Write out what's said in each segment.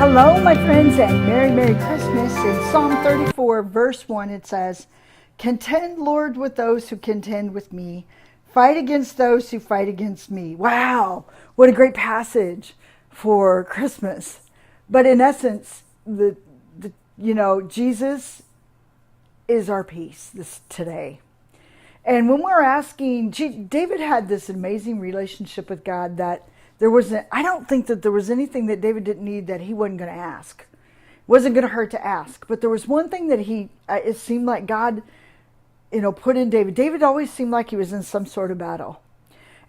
Hello, my friends, and Merry Christmas. In Psalm 34, verse 1, it says, "Contend, Lord, with those who contend with me. Fight against those who fight against me." Wow, what a great passage for Christmas. But in essence, Jesus is our peace today. And when we're asking, David had this amazing relationship with God that I don't think that there was anything that David didn't need that he wasn't going to ask. It wasn't going to hurt to ask. But there was one thing that it seemed like God, put in David. David always seemed like he was in some sort of battle.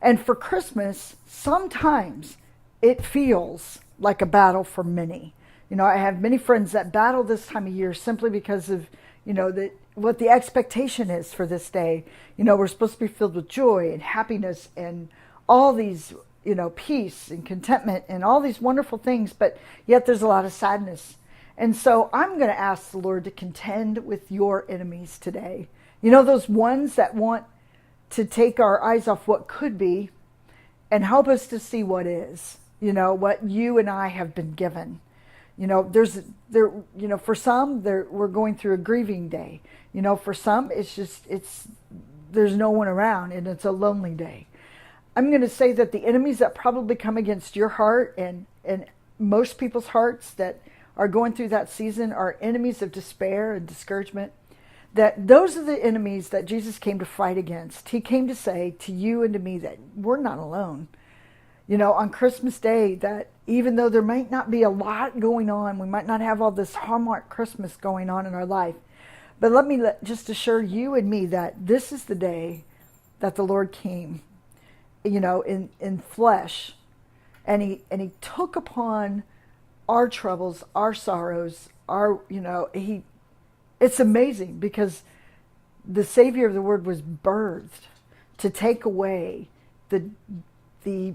And for Christmas, sometimes it feels like a battle for many. I have many friends that battle this time of year simply because of, what the expectation is for this day. We're supposed to be filled with joy and happiness and all these, peace and contentment and all these wonderful things, but yet there's a lot of sadness. And so I'm going to ask the Lord to contend with your enemies today. Those ones that want to take our eyes off what could be and help us to see what is, what you and I have been given. For some, we're going through a grieving day. For some, there's no one around and it's a lonely day. I'm going to say that the enemies that probably come against your heart and most people's hearts that are going through that season are enemies of despair and discouragement. That those are the enemies that Jesus came to fight against. He came to say to you and to me that we're not alone. On Christmas Day, that even though there might not be a lot going on, we might not have all this Hallmark Christmas going on in our life, but let me just assure you and me that this is the day that the Lord came, in flesh, and he took upon our troubles, our sorrows, it's amazing because the Savior of the Word was birthed to take away the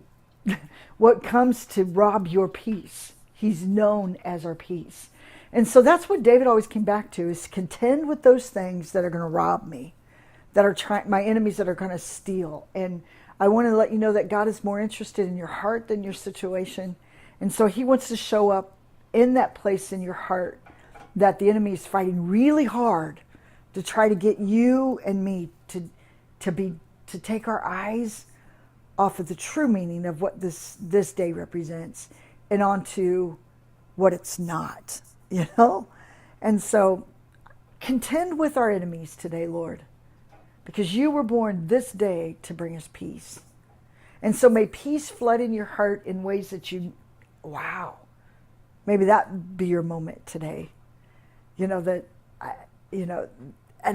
what comes to rob your peace. He's known as our peace. And so that's what David always came back to, is contend with those things that are going to rob me, that are my enemies that are going to steal. And I want to let you know that God is more interested in your heart than your situation. And so he wants to show up in that place in your heart that the enemy is fighting really hard to try to get you and me to take our eyes off of the true meaning of what this day represents and onto what it's not, And so contend with our enemies today, Lord, because you were born this day to bring us peace. And so may peace flood in your heart in ways that maybe that be your moment today. And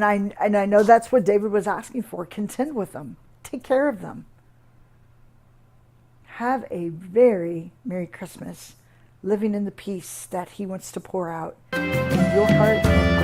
I know that's what David was asking for. Contend with them. Take care of them. Have a very Merry Christmas, living in the peace that he wants to pour out in your heart and